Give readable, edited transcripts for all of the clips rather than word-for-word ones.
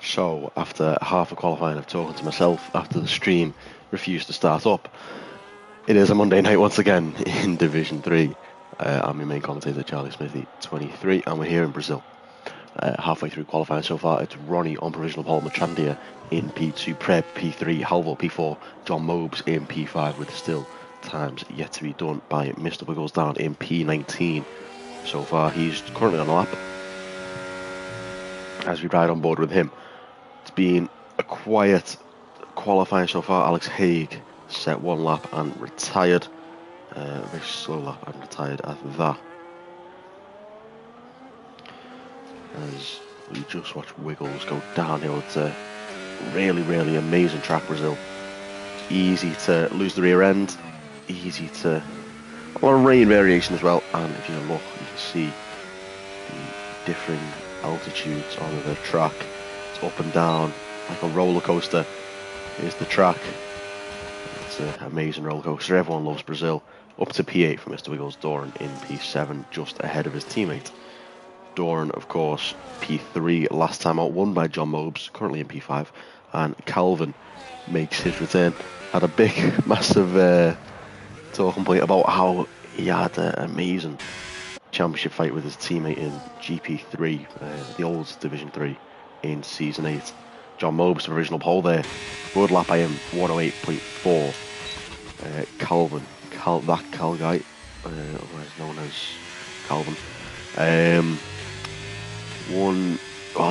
So, after half a qualifying of talking to myself after the stream refused to start up, it is a Monday night once again in Division 3. I'm your main commentator, Charlie Smithy, 23, and we're here in Brazil. Halfway through qualifying so far, it's Ronnie on provisional pole, Matrandia in P2, Preb P3, Halvor P4, John Mobes in P5, with still times yet to be done by Mr. Wigglesdown in P19. So far, he's currently on a lap as we ride on board with him. It's been a quiet qualifying so far. Alex Haig set one lap and retired. A very slow lap and retired at that. As we just watch Wiggles go downhill. It's a really, really amazing track, Brazil. It's easy to lose the rear end. Easy to... a lot of rain variation as well. And if you look, you can see the differing altitudes on the track. It's up and down like a roller coaster. Here's the track. It's an amazing roller coaster. Everyone loves Brazil. Up to P8 for Mr. Wiggles. Doran in P7, just ahead of his teammate. Doran, of course, P3 last time out, won by John Mobes, currently in P5. And Calvin makes his return. Had a big, massive talking point about how he had an amazing championship fight with his teammate in GP3, the old Division 3 in Season 8. John Mobes, provisional pole there. Good lap by him, 108.4. Calvin, that Cal guy, otherwise known as Calvin,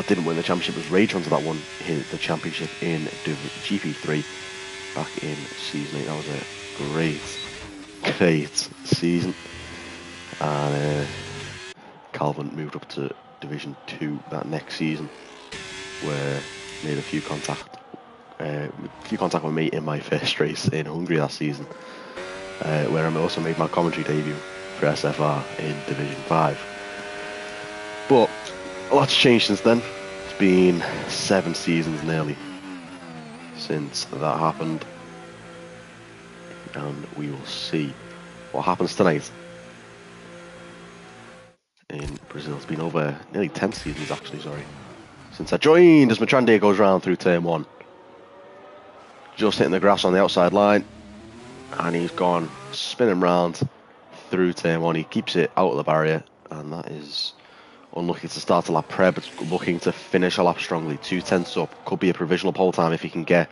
didn't win the championship. It was Rage that won the championship in GP3 back in Season 8. That was a great season. And Calvin moved up to Division 2 that next season, where made a few contact with me in my first race in Hungary that season, where I also made my commentary debut for SFR in Division 5. But a lot's changed since then. It's been 7 seasons nearly since that happened, and we will see what happens tonight in Brazil. It's been over nearly 10 seasons actually, since I joined, as Matrandia goes round through turn 1. Just hitting the grass on the outside line, and he's gone spinning round through turn 1. He keeps it out of the barrier, and that is unlucky to start a lap. Preb looking to finish a lap strongly, 2/10 up. Could be a provisional pole time if he can get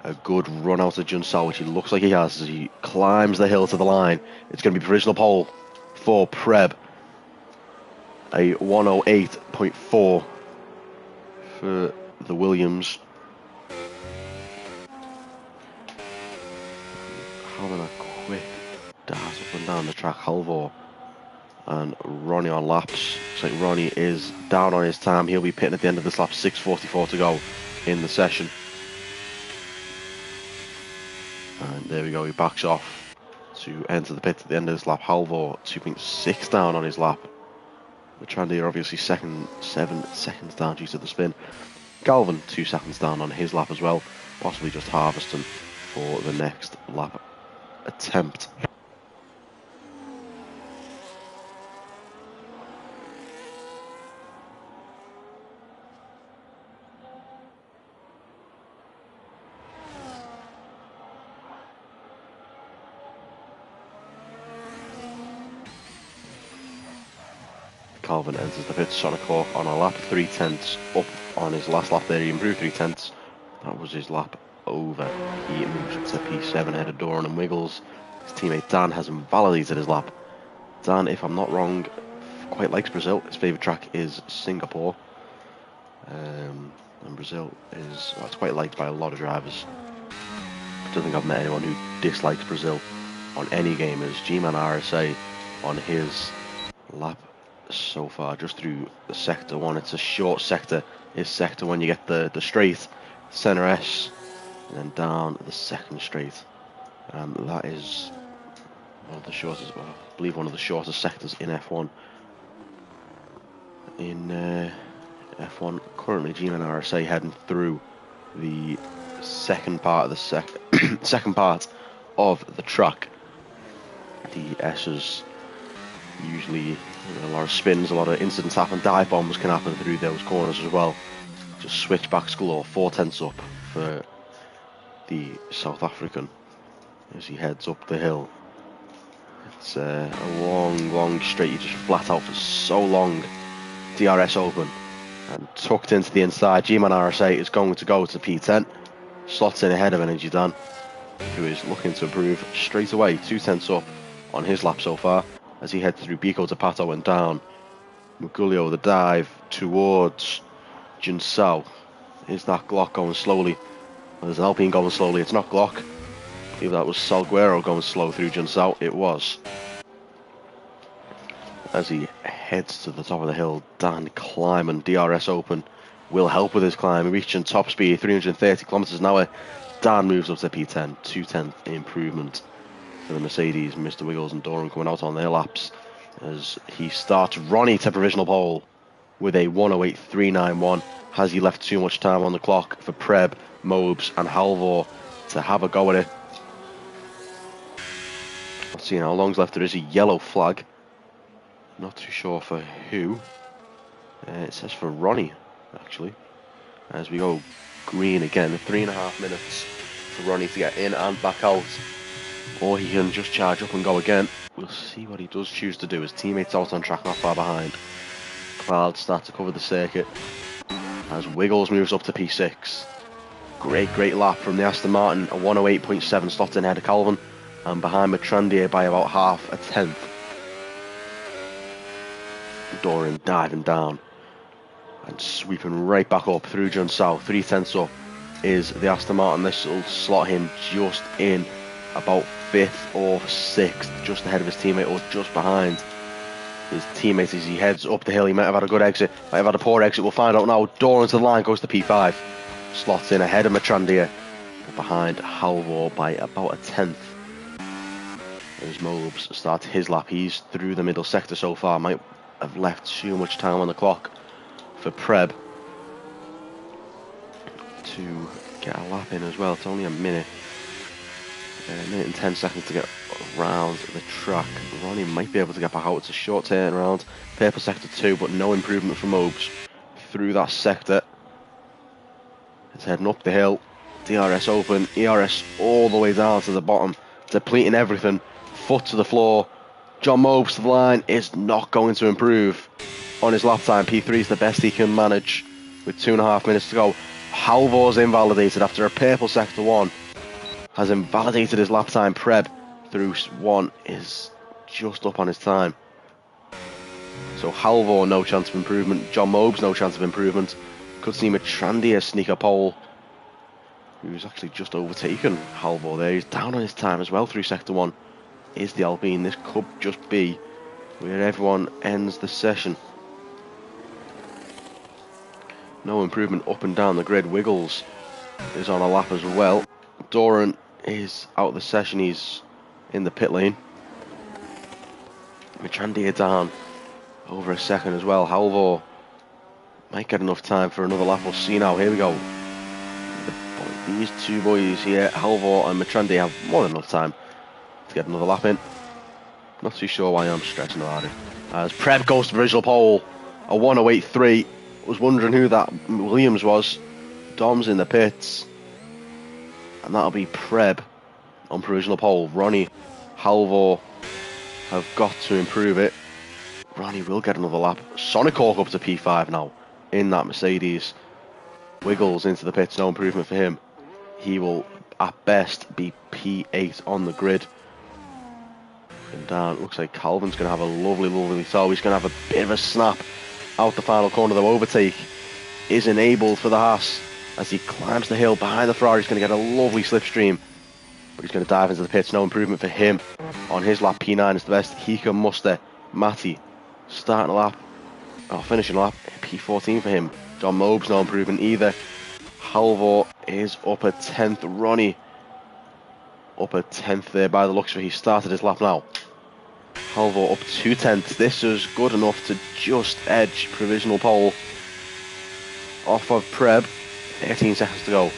a good run out of Junsal, which he looks like he has as he climbs the hill to the line. It's going to be provisional pole for Preb. A 108.4 for the Williams. Having a quick dart up and down the track. Halvor and Ronnie on laps. Looks like Ronnie is down on his time. He'll be pitting at the end of this lap. 6:44 to go in the session. And there we go, he backs off to enter the pit at the end of this lap. Halvor 2.6 down on his lap. Matrandia obviously 7 seconds down due to the spin. Calvin 2 seconds down on his lap as well, possibly just harvesting for the next lap attempt. Calvin enters the pits on a cork on a lap, 3/10 up on his last lap there. He improved 3/10. That was his lap over. He moves up to P7 ahead of Doran and Wiggles. His teammate Dan has invalidated his lap. Dan, if I'm not wrong, quite likes Brazil. His favourite track is Singapore. And Brazil is it's quite liked by a lot of drivers. I don't think I've met anyone who dislikes Brazil on any game as G-Man RSA on his lap so far, just through the sector 1. It's a short sector. It's sector 1, you get the straight, centre S, and then down the second straight. And that is one of the shortest, well, I believe one of the shortest sectors in F1. In F1, currently G-Man RSA heading through the second part of the second part of the track. The S's usually a lot of spins, a lot of incidents happen. Dive bombs can happen through those corners as well. Just switchbacks galore, 4/10 up for the South African as he heads up the hill. It's a long straight, you just flat out for so long. DRS open and tucked into the inside. G-Man RS8 is going to go to P10. Slots in ahead of Energy Dan, who is looking to improve straight away. 2/10 up on his lap so far as he heads through Biko to Pato and down. Magulio the dive towards Jinsao. Is that Glock going slowly? Well, there's an Alpine going slowly. It's not Glock. If that was Salguero going slow through Jinsao, it was. As he heads to the top of the hill, Dan climbing, DRS open, will help with his climb, reaching top speed, 330 kilometers an hour. Dan moves up to P10, 2/10 improvement for the Mercedes. Mr. Wiggles and Doran coming out on their laps as he starts Ronnie to provisional pole with a 1:08.391. Has he left too much time on the clock for Preb, Mobes and Halvor to have a go at it? Let's see how long's left. There is a yellow flag. Not too sure for who. It says for Ronnie, actually. As we go green again, 3.5 minutes for Ronnie to get in and back out. Or he can just charge up and go again. We'll see what he does choose to do. His teammates out on track, not far behind. Clouds start to cover the circuit as Wiggles moves up to P6. Great lap from the Aston Martin. A 1:08.7 slot in ahead of Calvin. And behind Matrandier by about 0.5 Doran diving down and sweeping right back up through Jinsao. 3/10 up is the Aston Martin. This will slot him just in about 5th or 6th, just ahead of his teammate or just behind his teammate as he heads up the hill. He might have had a good exit, might have had a poor exit. We'll find out now. Doran to the line, goes to P5. Slots in ahead of Matrandier, behind Halvor by about 1/10. As Mobes starts his lap, he's through the middle sector so far. Might have left too much time on the clock for Preb to get a lap in as well. It's only a minute and 10 seconds to get around the track. Ronnie might be able to get back out. It's a short turnaround. Purple sector 2, but no improvement for Mobes through that sector. It's heading up the hill. DRS open, ERS all the way down to the bottom, depleting everything. Foot to the floor. John Mobes to the line is not going to improve on his lap time. P3 is the best he can manage with 2.5 minutes to go. Halvor's invalidated after a purple sector 1. Has invalidated his lap time. Preb through 1 is just up on his time. So Halvor, no chance of improvement. John Mobes, no chance of improvement. Could see Matrandier sneak a pole, who's actually just overtaken Halvor there. He's down on his time as well through sector 1. Is the Alpine. This could just be where everyone ends the session. No improvement up and down the grid. Wiggles is on a lap as well. Doran is out of the session. He's in the pit lane. Matrandier down over a second as well. Halvor might get enough time for another lap. We'll see now. Here we go. These two boys here, Halvor and Matrandier, have more than enough time to get another lap in. Not too sure why I'm stressing about it. As Preb goes to provisional pole, a 1:08.3. Was wondering who that Williams was. Dom's in the pits, and that'll be Preb on provisional pole. Ronnie, Halvor have got to improve it. Ronnie will get another lap. Sonic Hawk up to P5 now in that Mercedes. Wiggles into the pits, no improvement for him. He will at best be P8 on the grid. And down, looks like Calvin's going to have a lovely tow. He's going to have a bit of a snap out the final corner. The overtake is enabled for the Haas as he climbs the hill behind the Ferrari. He's going to get a lovely slipstream, but he's going to dive into the pits. No improvement for him on his lap. P9 is the best he can muster. Matty starting a lap, finishing a lap. P14 for him. John Mobes, no improvement either. Halvor is up at 10th. Ronnie up at 10th there by the looks of it. He started his lap now. Halvor up 2/10. This is good enough to just edge provisional pole off of Preb. 13 seconds to go.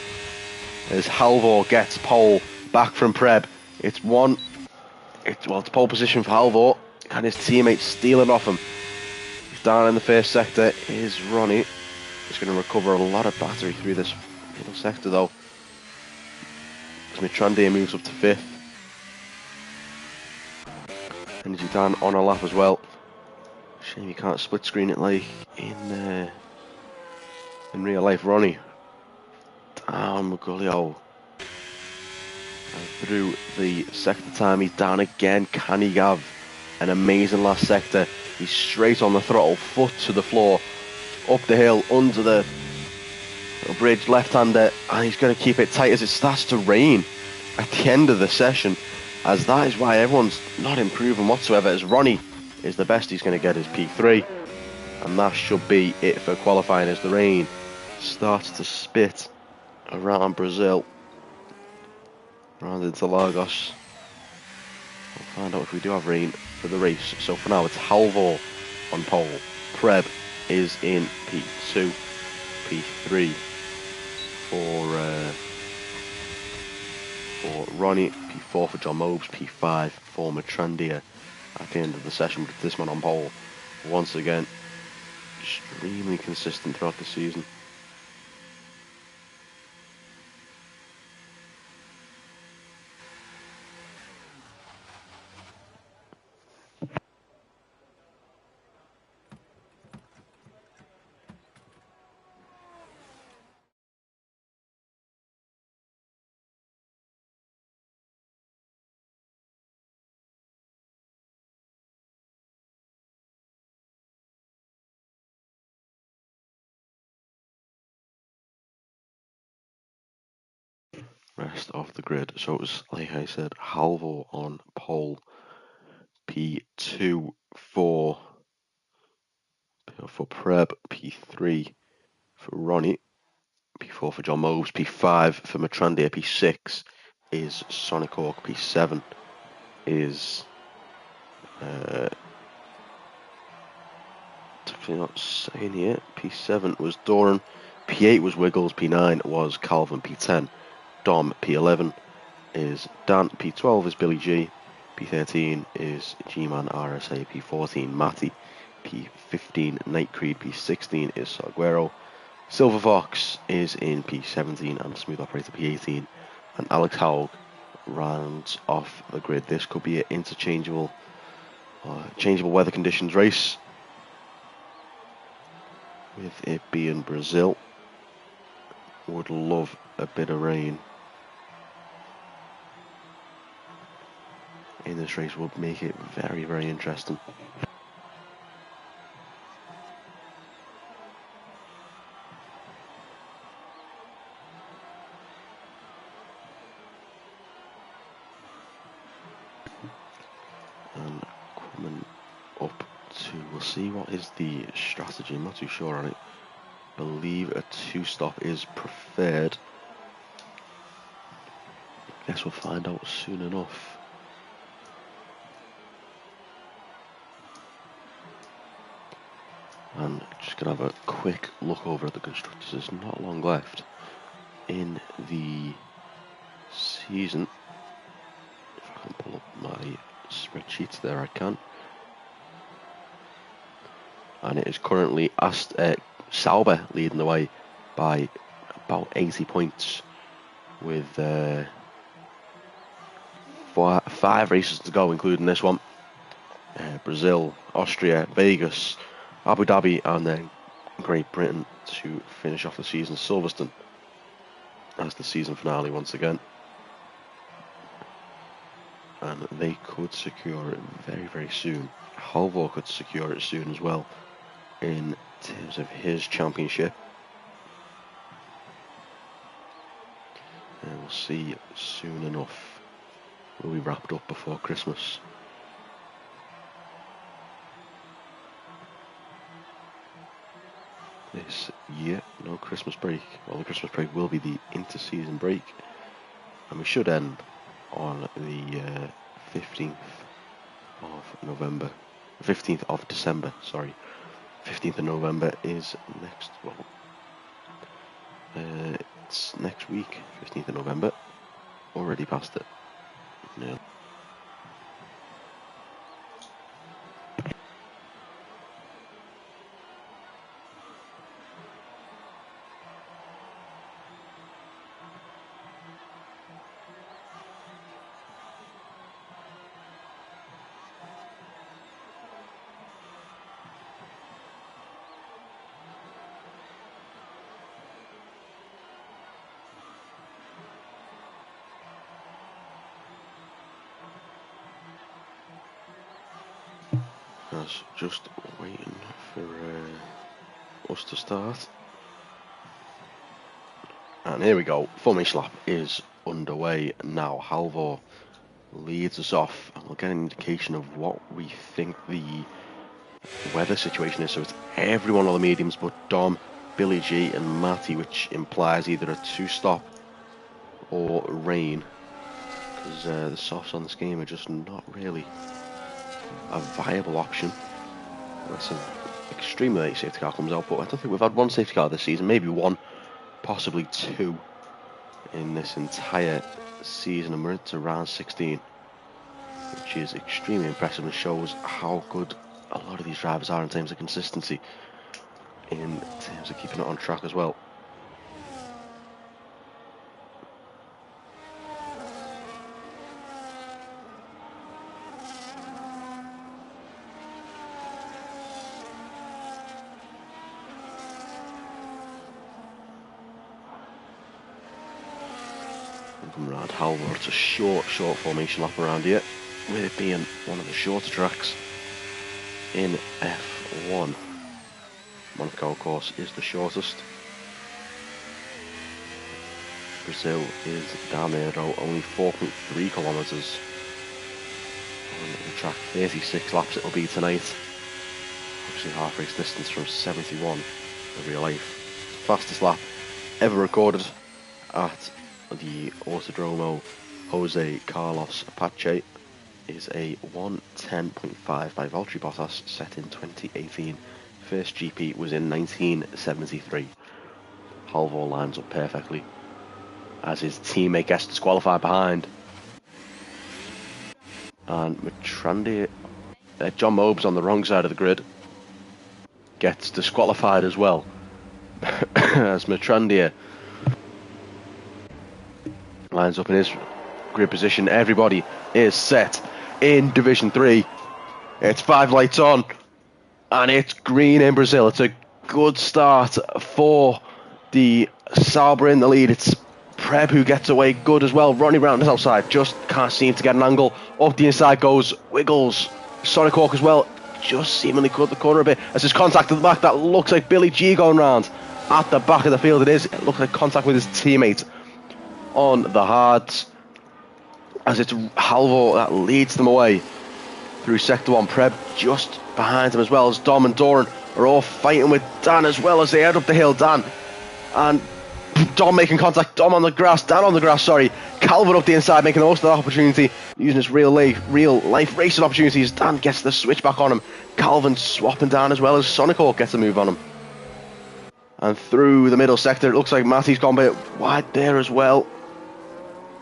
As Halvor gets pole back from Preb. It's pole position for Halvor. Can his teammates steal it off him? Down in the first sector is Ronnie. It's going to recover a lot of battery through this middle sector though. As Mitrande moves up to 5th. Energy Dan on a lap as well. Shame you can't split screen it like in real life. Ronnie down Muguglio. And through the sector time, he's down again. Can he have an amazing last sector? He's straight on the throttle, foot to the floor, up the hill, under the bridge, left-hander, and he's going to keep it tight as it starts to rain at the end of the session, as that is why everyone's not improving whatsoever, as Ronnie is the best he's going to get his P3, and that should be it for qualifying as the rain starts to spit around Brazil, around Interlagos. We'll find out if we do have rain for the race. So for now it's Halvor on pole, Preb is in P2, P3 for Ronnie, P4 for John Mobes, P5 for Matrandia at the end of the session with this man on pole. Once again, extremely consistent throughout the season. Rest of the grid. So it was, like I said, Halvor on pole, P2 for Preb, P3 for Ronnie, P4 for John Mobes, P5 for Matrandia, P6 is Sonic Hawk, P7 is actually not saying here, P7 was Doran, P8 was Wiggles, P9 was Calvin, P10 Dom, P11 is Dan, P12 is Billy G, P13 is G-Man RSA, P14 Matty, P15 Nightcreed, P16 is Saguero, Silver Fox is in P17 and Smooth Operator P18, and Alex Haug rounds off the grid. This could be an interchangeable changeable weather conditions race, with it being Brazil. Would love a bit of rain in this race, would make it very, very interesting. And coming up to, we'll see what is the strategy. I'm not too sure on it. Believe a 2-stop is preferred. Guess we'll find out soon enough. And just gonna have a quick look over at the constructors. There's not long left in the season. If I can pull up my spreadsheets there, I can. And it is currently Sauber leading the way by about 80 points, with 5 races to go, including this one. Brazil, Austria, Vegas, Abu Dhabi, and then Great Britain to finish off the season. Silverstone as the season finale once again. And they could secure it very, very soon. Halvor could secure it soon as well, in terms of his championship. And we'll see soon enough. Will be wrapped up before Christmas. This year, no Christmas break. Well, the Christmas break will be the inter-season break, and we should end on the 15th of November. 15th of December, sorry. 15th of November is next, well, it's next week, 15th of November. Already past it. Yeah. cars just waiting for us to start. And here we go, formation lap is underway now. Halvor leads us off, and we'll get an indication of what we think the weather situation is. So it's everyone on the mediums but Dom, Billy G and Matty, which implies either a 2-stop or rain, because the softs on this game are just not really a viable option. That's an extremely late safety car comes out, but I don't think we've had one safety car this season, maybe one, possibly two in this entire season, and we're into round 16, which is extremely impressive and shows how good a lot of these drivers are in terms of consistency, in terms of keeping it on track as well. Come around Halvor, it's a short formation lap around here, with it being one of the shorter tracks in F1. Monaco, of course, is the shortest. Brazil is down there though, only 4.3 kilometres on the track. 36 laps it'll be tonight. Actually half race distance from 71 in real life. Fastest lap ever recorded at the Autodromo Jose Carlos Apache is a 1:10.5 by Valtteri Bottas, set in 2018. First GP was in 1973. Halvor lines up perfectly as his teammate gets disqualified behind. And Matrandia, John Mobes on the wrong side of the grid, gets disqualified as well. As Matrandia lines up in his grid position. Everybody is set in Division 3. It's 5 lights on, and it's green in Brazil. It's a good start for the Sauber in the lead. It's Preb who gets away good as well. Ronnie round the outside, just can't seem to get an angle. Up the inside goes Wiggles. Sonic Hawk as well, just seemingly cut the corner a bit. As his contact at the back, that looks like Billy G going round. At the back of the field it is. It looks like contact with his teammate on the hards, as it's Halvor that leads them away through sector 1. Preb just behind him, as well as Dom and Doran are all fighting with Dan as well as they head up the hill. Dan and Dom making contact. Dom on the grass, Dan on the grass, sorry. Calvin up the inside, making the most of that opportunity, using his real life racing opportunities. Dan gets the switch back on him. Calvin swapping down, as well as Sonic Hawk gets a move on him. And through the middle sector, it looks like Matty's gone a bit wide there as well.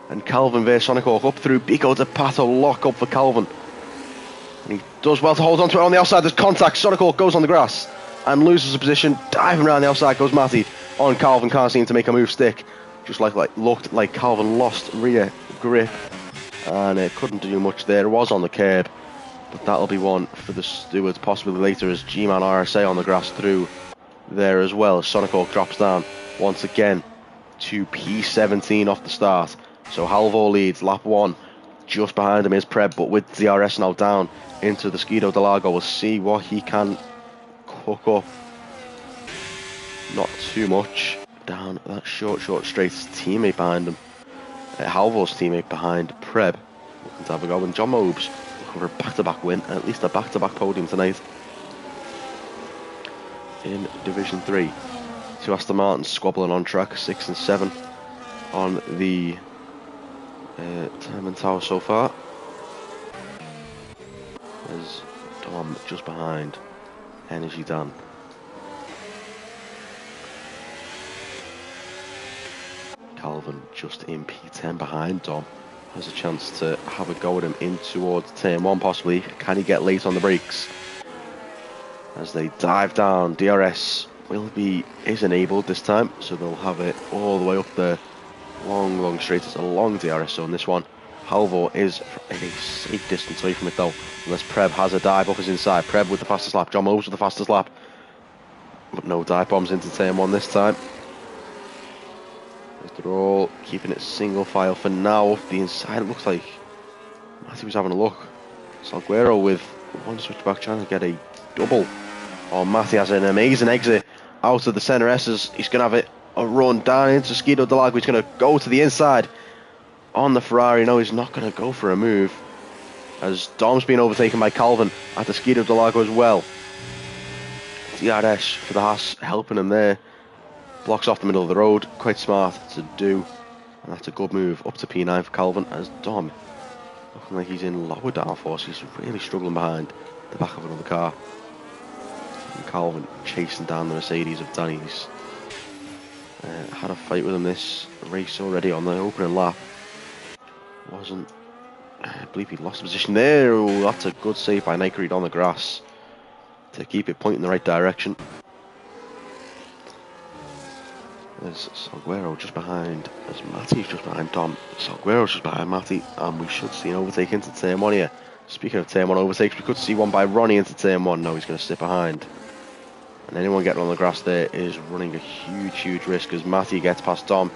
And Calvin vs Sonic Hawk up through Pico de Pato, lock up for Calvin. And he does well to hold on to it on the outside. There's contact. Sonic Hawk goes on the grass and loses a position. Diving around the outside goes Matty on Calvin. Can't seem to make a move stick. Just looked like Calvin lost rear grip, and it couldn't do much there. It was on the curb, but that'll be one for the stewards possibly later, as G-Man RSA on the grass through there as well. Sonic Hawk drops down once again to P17 off the start. So Halvor leads lap 1. Just behind him is Preb, but with DRS now down into the Skido del Lago, we'll see what he can cook up. Not too much. Down that short straight. His teammate behind him, Halvor's teammate behind Preb, looking to have a go. And John Mobes looking for a back-to-back win, at least a back-to-back podium tonight in Division 3. Two Aston Martins squabbling on track, 6 and 7 on the Timon Tower so far. There's Dom just behind Energy Dan. Calvin just in P10 behind Dom. Has a chance to have a go at him in towards turn 1 possibly. Can he get late on the brakes? As they dive down, DRS is enabled this time, so they'll have it all the way up the long straight. It's a long DRS zone, this one. Halvor is a safe distance away from it though, unless Preb has a dive up his inside. Preb with the fastest lap, John Mobes with the fastest lap, but no dive bombs into turn 1 this time. They're all keeping it single file for now. Up the inside, it looks like Matty was having a look. Salguero with one switchback trying to get a double. Oh, Matty has an amazing exit out of the centre S's. He's going to have it a run down into Guido Del Lago. He's going to go to the inside on the Ferrari. No, he's not going to go for a move, as Dom's been overtaken by Calvin at the Guido Del Lago as well. DRS for the Haas helping him there. Blocks off the middle of the road. Quite smart to do. And that's a good move up to P9 for Calvin, as Dom, looking like he's in lower downforce. He's really struggling behind the back of another car. And Calvin chasing down the Mercedes of Danny's. Had a fight with him this race already on the opening lap. I believe he lost the position there. Oh, that's a good save by Nyquist on the grass to keep it pointing in the right direction. There's Salguero just behind, as Matty's just behind Dom. Salguero's just behind Matty, and we should see an overtake into turn 1 here. Speaking of turn 1 overtakes, we could see one by Ronnie into turn 1. No, he's going to sit behind. And anyone getting on the grass there is running a huge risk, as Matty gets past Dom.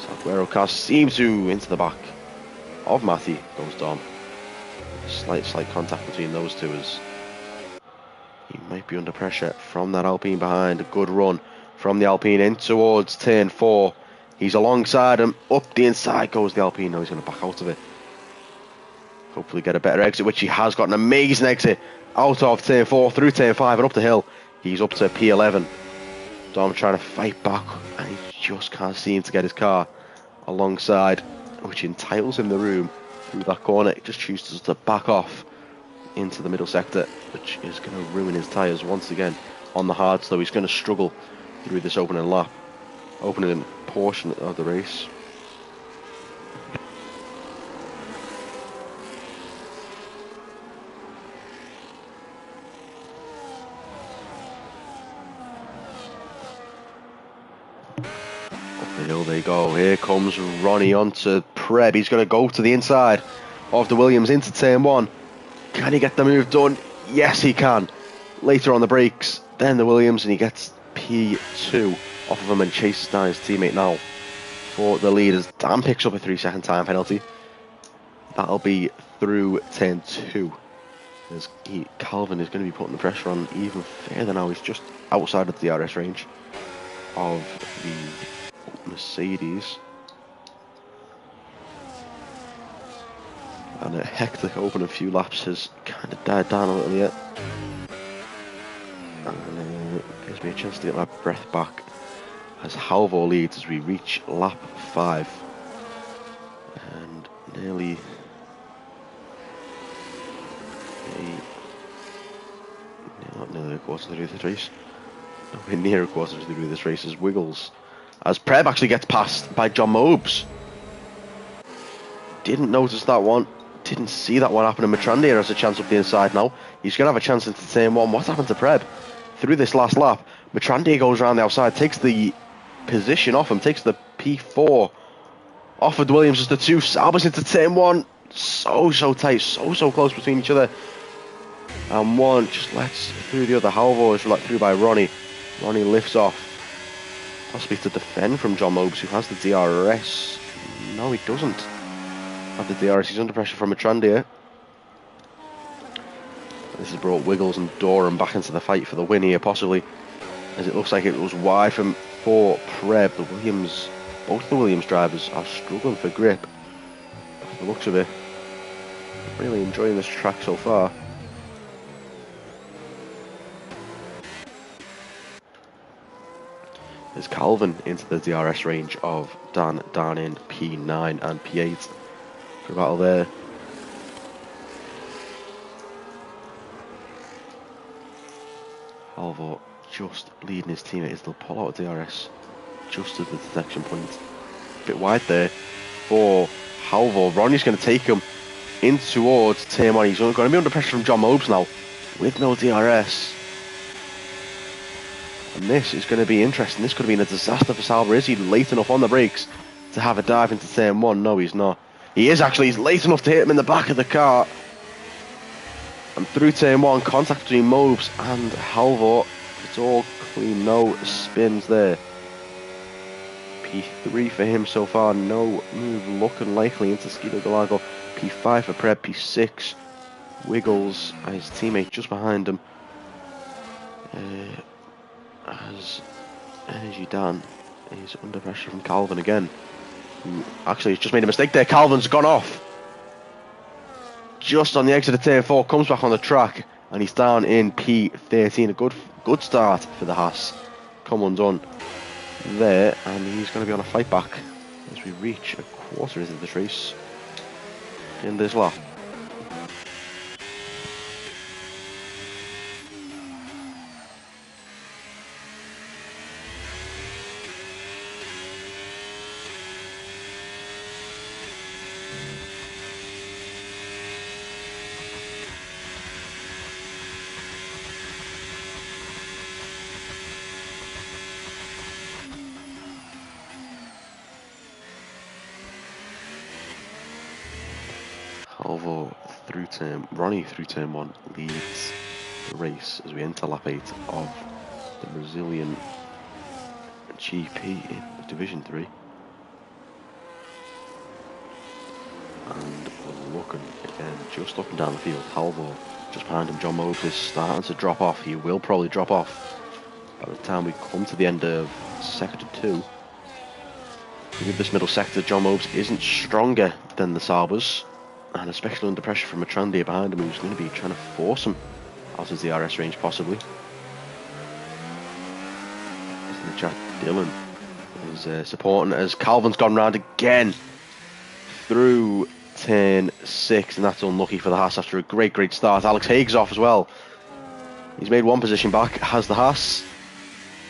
Salguero car seems to into the back of Matty goes Dom. Slight contact between those two, as he might be under pressure from that Alpine behind. A good run from the Alpine in towards turn 4. He's alongside him. Up the inside goes the Alpine. No, he's going to back out of it. Hopefully get a better exit, which he has got an amazing exit out of turn 4 through turn 5 and up the hill. He's up to P11. Dom trying to fight back, and he just can't seem to get his car alongside, which entitles him the room through that corner. He just chooses to back off into the middle sector, which is going to ruin his tyres once again on the hards, though he's going to struggle through this opening portion of the race. There they go. Here comes Ronnie onto Preb. He's going to go to the inside of the Williams into turn 1. Can he get the move done? Yes, he can. Later on the brakes, then the Williams, and he gets P2 off of him and chases down his teammate now for the lead, as Dan picks up a 3-second time penalty. That'll be through turn 2. As Calvin is going to be putting the pressure on even further now. He's just outside of the DRS range of the Mercedes. And a hectic opening few laps has kind of died down a little yet. And gives me a chance to get my breath back as Halvor leads as we reach lap 5. And nearly a quarter through this race. Nowhere near a quarter through this race as Wiggles, as Preb actually gets passed by John Mobes. Didn't notice that one. Didn't see that one happen. And Matrandia has a chance up the inside now. He's going to have a chance into turn 1. What's happened to Preb through this last lap? Matrandia goes around the outside, takes the position off him, takes the P4 off of Williams as the 2. Albers into turn 1. So tight, so close between each other. And one just lets through the other. Halvor is let through by Ronnie. Ronnie lifts off, possibly to defend from John Mobes, who has the DRS. No, he doesn't have the DRS. He's under pressure from Matrandia. This has brought Wiggles and Doran back into the fight for the win here, possibly, as it looks like it was wide for Preb. Both the Williams drivers are struggling for grip, by the looks of it. Really enjoying this track so far. There's Calvin into the DRS range of Dan down in P9 and P8 for a battle there. Halvor just leading his teammate as they'll pull out of DRS just at the detection point. A bit wide there for Halvor. Ronnie's going to take him in towards turn 1. He's going to be under pressure from John Mobes now with no DRS. And this is going to be interesting. This could have been a disaster for Sauber. Is he late enough on the brakes to have a dive into turn 1? No, he's not. He is actually. He's late enough to hit him in the back of the car. And through turn 1, contact between Mobes and Halvor. It's all clean, no spins there. P3 for him so far. No move looking likely into Guido Del Lago. P5 for Preb. P6. Wiggles, his teammate just behind him, as Energy Dan is under pressure from Calvin again. Who actually has just made a mistake there. Calvin's gone off. Just on the exit of turn 4, comes back on the track, and he's down in P13. A good start for the Haas. Come undone there, and he's going to be on a fight back as we reach a quarter into this race in this lap. Ronnie through turn 1 leads the race as we enter lap 8 of the Brazilian GP in Division 3. And we're looking again just up and down the field. Halvor just behind him. John Mobes is starting to drop off. He will probably drop off by the time we come to the end of sector 2. With this middle sector, John Mobes isn't stronger than the Saabers, and especially under pressure from a Trandia behind him who's going to be trying to force him out of the RS range possibly. In the chat, Dylan is supporting as Calvin's gone round again through turn 6, and that's unlucky for the Haas after a great start. Alex Haig's off as well. He's made one position back, has the Haas,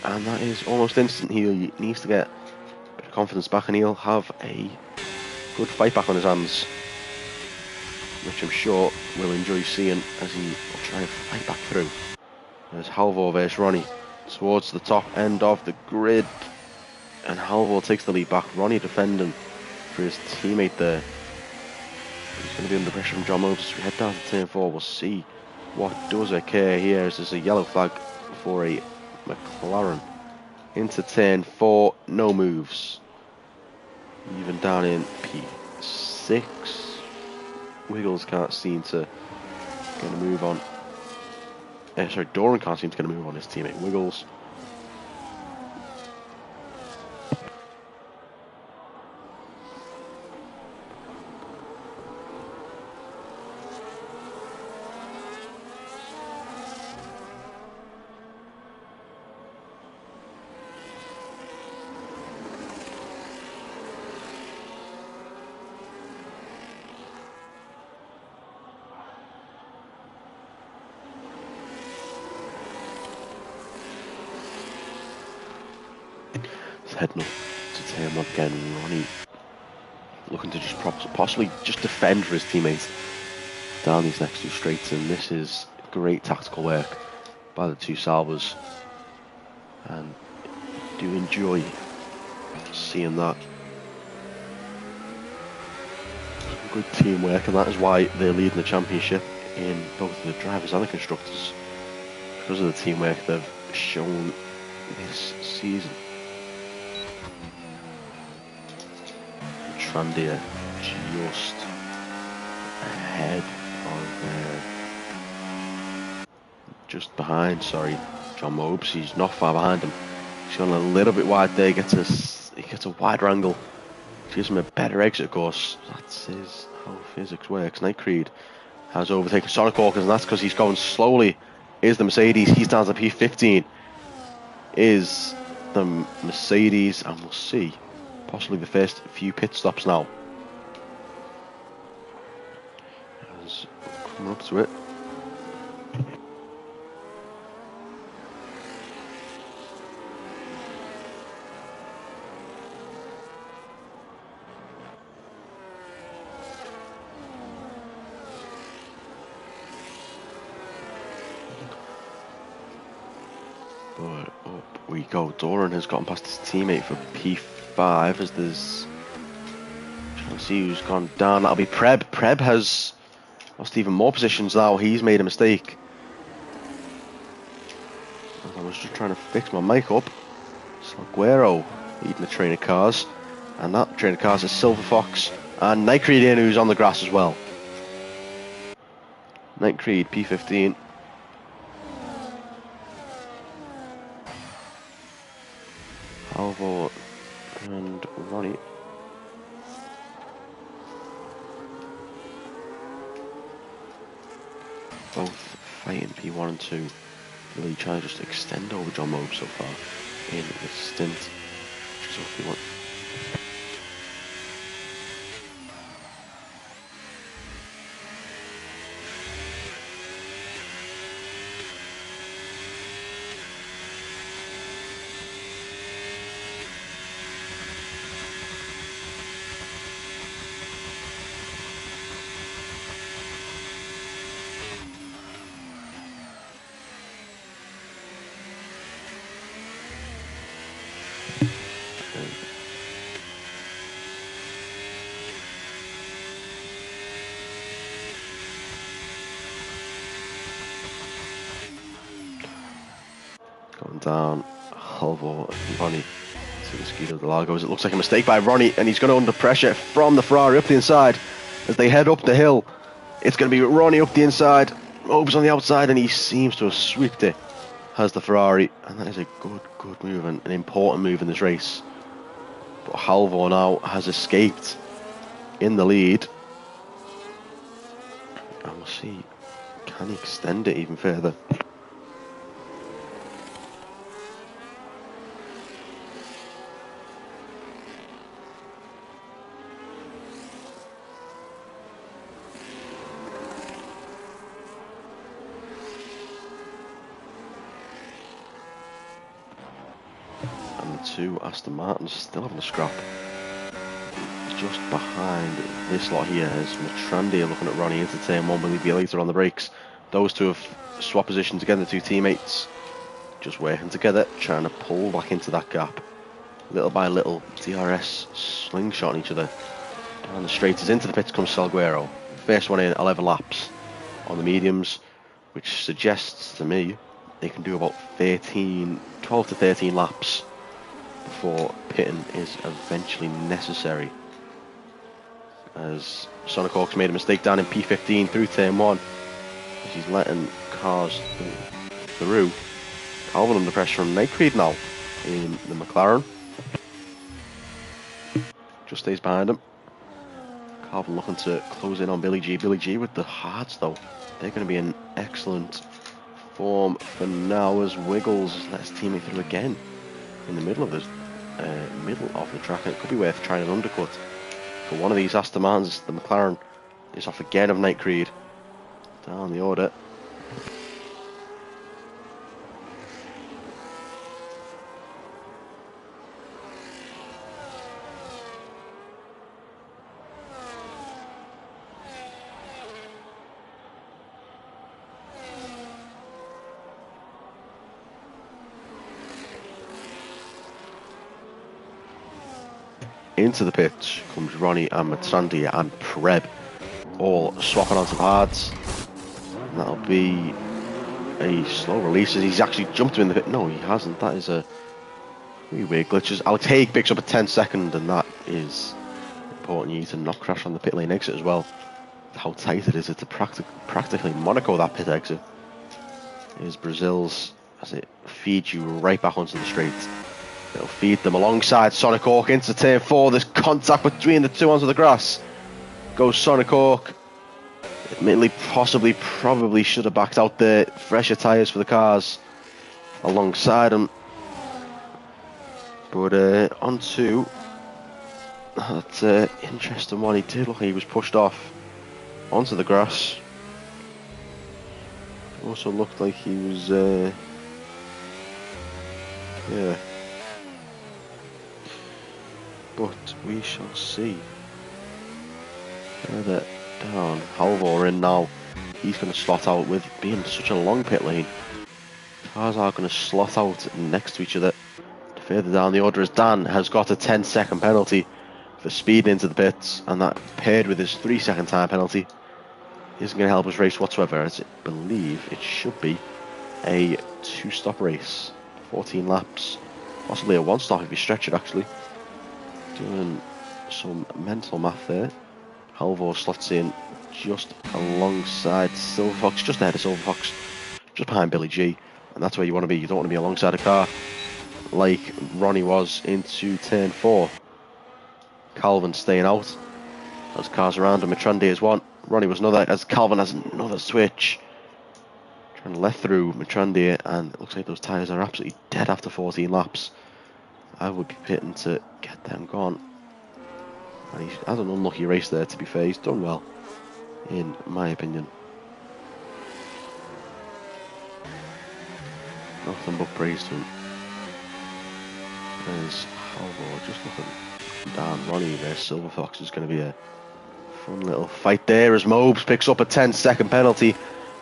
and that is almost instant. He needs to get a bit of confidence back, and he'll have a good fight back on his hands, which I'm sure we'll enjoy seeing as he will try and fight back through. There's Halvor versus Ronnie towards the top end of the grid, and Halvor takes the lead back. Ronnie defending for his teammate there. He's going to be under pressure from John Mobes as we head down to turn 4. We'll see what does occur here as there's a yellow flag for a McLaren. Into turn 4, no moves. Even down in P6. Wiggles can't seem to get a move on. Sorry, Doran can't seem to get a move on his teammate Wiggles. Heading up to turn 1 again. Ronnie looking to just possibly just defend for his teammates down these next 2 straights, and this is great tactical work by the 2 Salvers, and I do enjoy seeing that. Some good teamwork, and that is why they're leading the championship in both the drivers and the constructors, because of the teamwork they've shown this season. Trandia just ahead of just behind, sorry, John Mobes. He's not far behind him. He's gone a little bit wide there. He gets a wider angle, gives him a better exit course. That's how physics works. Night Creed has overtaken Sonic Hawkins, and that's because he's going slowly. Is the Mercedes. He's down to P15. Is the Mercedes, and we'll see possibly the first few pit stops now. As coming up to it. But up we go. Doran has gotten past his teammate for P5 as there's, trying to see who's gone down. That'll be Preb. Preb has lost even more positions now. He's made a mistake. I was just trying to fix my mic up. Salguero leading the train of cars, and that train of cars is Silver Fox and Night Creed who's on the grass as well. Night Creed P15. Halvor and Ronnie. Both fighting P1 and 2. Really trying to just extend over John Mobe so far in the stint. So P1. Going down, Halvor and Ronnie to the Scuderia del Lagos. It looks like a mistake by Ronnie, and he's going to under pressure from the Ferrari up the inside as they head up the hill. It's going to be Ronnie up the inside, Mobe's on the outside, and he seems to have swooped it. Has the Ferrari, and that is a good move and an important move in this race. But Halvor now has escaped in the lead, and we'll see, can he extend it even further? Two Aston Martins still having a scrap. Just behind this lot here is Matrandia looking at Ronnie into turn 1. Will he be later on the brakes? Those two have swapped positions again, the two teammates. Just working together, trying to pull back into that gap. Little by little, DRS slingshotting each other. Down the straight is into the pits comes Salguero. First one in 11 laps on the mediums, which suggests to me they can do about 12 to 13 laps before pitting is eventually necessary. As Sonic Hawk's made a mistake down in P15 through turn 1. As he's letting cars through. Calvin under pressure from Night Creed now in the McLaren. Just stays behind him. Calvin looking to close in on Billy G. Billy G with the hards though. They're going to be in excellent form for now as Wiggles lets his teammate through again in the middle of the track, and it could be worth trying an undercut for one of these Aston Martins. The McLaren is off again of Night Creed down the order. Into the pitch comes Ronnie and Matrandia and Preb, all swapping onto the hards. And that'll be a slow release as he's actually jumped him in the pit. No, he hasn't. That is a really weird glitches. Alex Haig picks up a 10-second, and that is important. You need to not crash on the pit lane exit as well. How tight it is. It's a practically Monaco, that pit exit. Is Brazil's as it feeds you right back onto the straight. It'll feed them alongside Sonic Hawk into turn 4. There's contact between the two onto the grass. Goes Sonic Hawk. Admittedly, probably should have backed out there. Fresher tyres for the cars alongside him. But onto that interesting one. He did look like he was pushed off onto the grass. Also looked like he was yeah. But we shall see. Further down, Halvor in now. He's going to slot out with being such a long pit lane. Cars are going to slot out next to each other. Further down the order as Dan has got a 10-second penalty for speeding into the pits, and that paired with his 3-second time penalty isn't going to help us race whatsoever, as I believe it should be a 2-stop race. 14 laps, possibly a 1-stop if you stretch it actually. Doing some mental math there. Halvor slots in just alongside Silverfox, just ahead of Silverfox, just behind Billy G. And that's where you want to be. You don't want to be alongside a car like Ronnie was into turn 4. Calvin staying out. Those cars around him. Mitrande is one. Ronnie was another, as Calvin has another switch. Trying to left through Mitrande, and it looks like those tyres are absolutely dead after 14 laps. I would be pitting to get them gone. And he's had an unlucky race there, to be fair. He's done well, in my opinion. Nothing but praise to him. There's Halvor just looking down Ronnie there. Silverfox is going to be a fun little fight there as Mobes picks up a 10-second penalty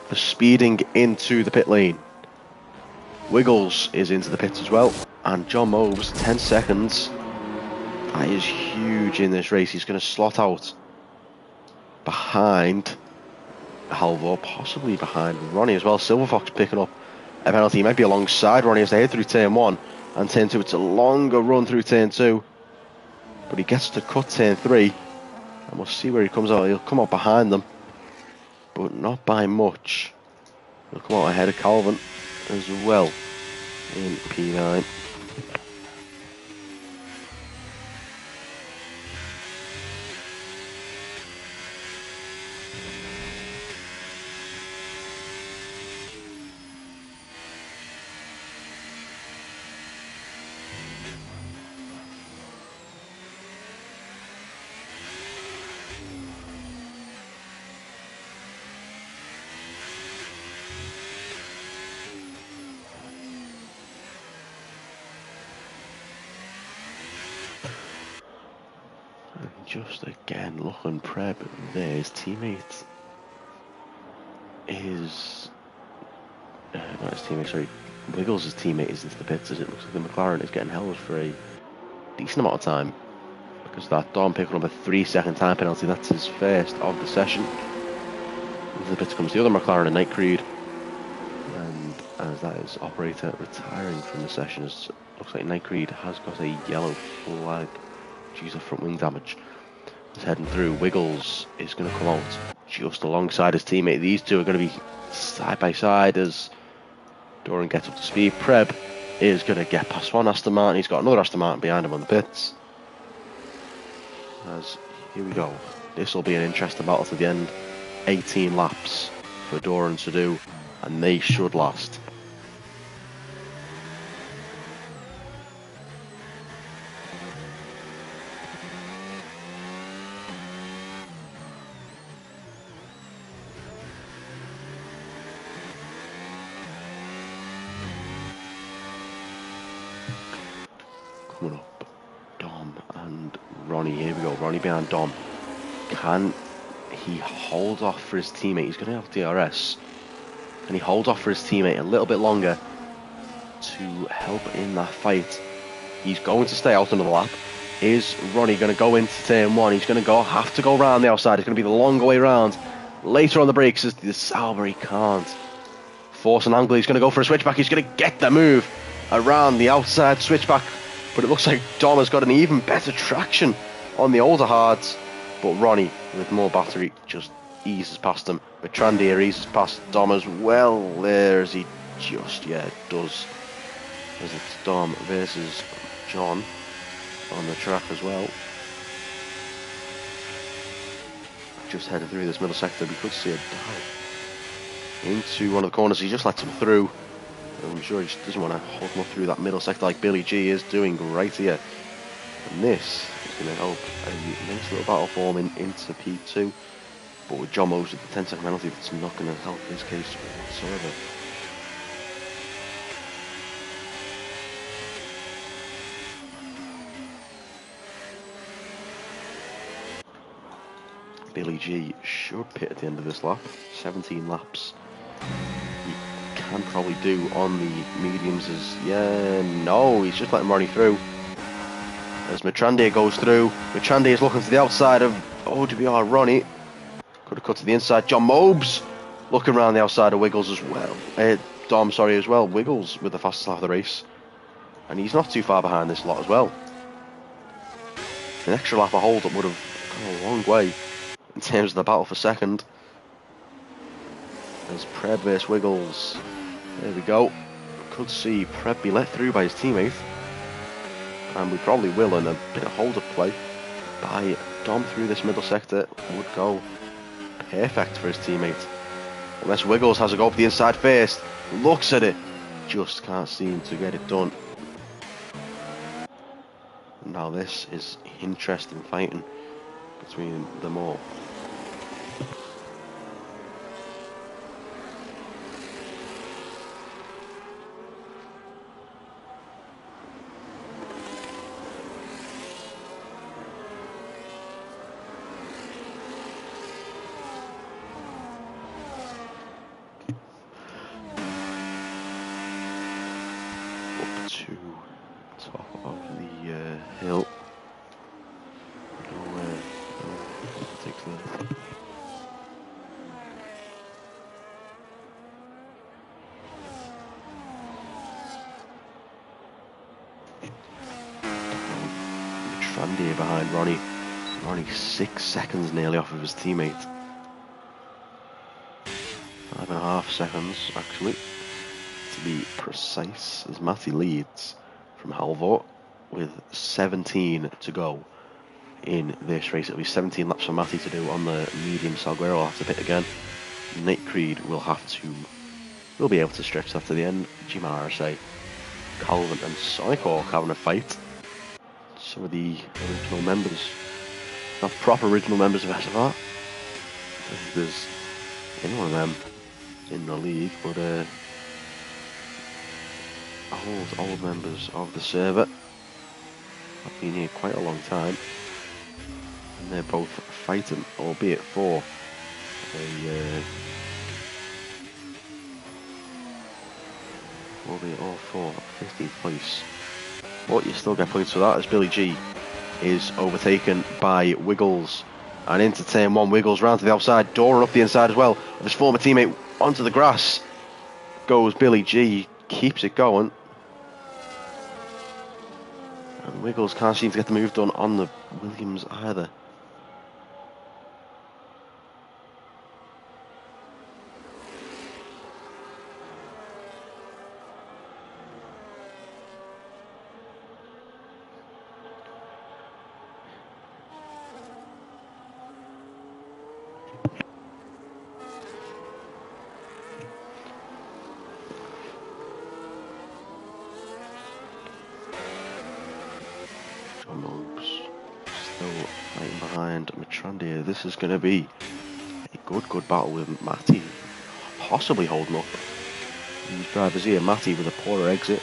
for speeding into the pit lane. Wiggles is into the pits as well, and John Mobes, 10 seconds. That is huge in this race. He's going to slot out behind Halvor, possibly behind Ronnie as well. Silverfox picking up a penalty. He might be alongside Ronnie as they head through turn 1 and turn 2. It's a longer run through turn 2, but he gets to cut turn 3, and we'll see where he comes out. He'll come out behind them, but not by much. He'll come out ahead of Calvin as well in P9. Just again looking Preb there, his teammate is not his teammate, sorry, Wiggles' teammate is into the pits, as it looks like the McLaren is getting held for a decent amount of time, because that Dom picking up a 3-second time penalty. That's his first of the session. Into the pits comes the other McLaren, a Night Creed, and as that is operator retiring from the session, as looks like Night Creed has got a yellow flag due to front wing damage. He's heading through. Wiggles is going to come out just alongside his teammate. These two are going to be side by side as Doran gets up to speed. Preb is going to get past one Aston Martin. He's got another Aston Martin behind him on the pits. As here we go. This will be an interesting battle to the end. 18 laps for Doran to do, and they should last. Coming up, Dom and Ronnie. Here we go. Ronnie behind Dom. Can he hold off for his teammate? He's going to have DRS. Can he hold off for his teammate a little bit longer to help in that fight? He's going to stay out another lap. Is Ronnie going to go into turn 1? He's going to have to go round the outside. It's going to be the longer way round. Later on the brakes, as the Sauber, he can't force an angle. He's going to go for a switchback. He's going to get the move around the outside switchback. But it looks like Dom has got an even better traction on the older hards. But Ronnie, with more battery, just eases past him. Mitrande eases past Dom as well there, as he just, does. As it's Dom versus John on the track as well. Just headed through this middle sector. We could see a dive into one of the corners. He just lets him through. I'm sure he just doesn't want to hold him up through that middle sector like Billy G is doing right here. And this is going to help a nice little battle forming into P2. But with John Mobes with the 10-second penalty, that's not going to help his case whatsoever. Billy G should pit at the end of this lap. 17 laps. Can probably do on the mediums no, he's just letting Ronnie through as Mitrande goes through. Mitrande is looking to the outside of OWR. Ronnie could have cut to the inside. John Mobes looking around the outside of Wiggles as well. Dom, sorry, as well. Wiggles with the fastest lap of the race, and he's not too far behind this lot as well. An extra lap of hold up would have gone a long way in terms of the battle for second. There's Preb versus Wiggles. There we go. Could see Preb be let through by his teammate. And we probably will in a bit of hold-up play. By Dom through this middle sector would go perfect for his teammate. Unless Wiggles has a go up the inside first. Looks at it. Just can't seem to get it done. Now this is interesting fighting between them all. Up to top of the hill. Takes the Trandia behind Ronnie. Ronnie 6 seconds nearly off of his teammate. 5.5 seconds actually, to be precise, as Matty leads from Halvor with 17 to go in this race. It'll be 17 laps for Matty to do on the medium. Salguero will have to pit again. Nate Creed will be able to stretch that to the end. Jim RSA, Calvin and Sonic having a fight. Some of the original members, not proper original members of SFR. I don't think there's any one of them in the league, but old members of the server have been here quite a long time, and they're both fighting, albeit for all for 15th place. But you still get points for that, as Billy G is overtaken by Wiggles. And into turn 1, Wiggles round to the outside, Doran up the inside as well. With his former teammate onto the grass goes Billy G, keeps it going. And Wiggles can't seem to get the move done on the Williams either. Still fighting behind Matrandia. This is going to be a good battle with Matty possibly holding up these drivers here. Matty with a poorer exit.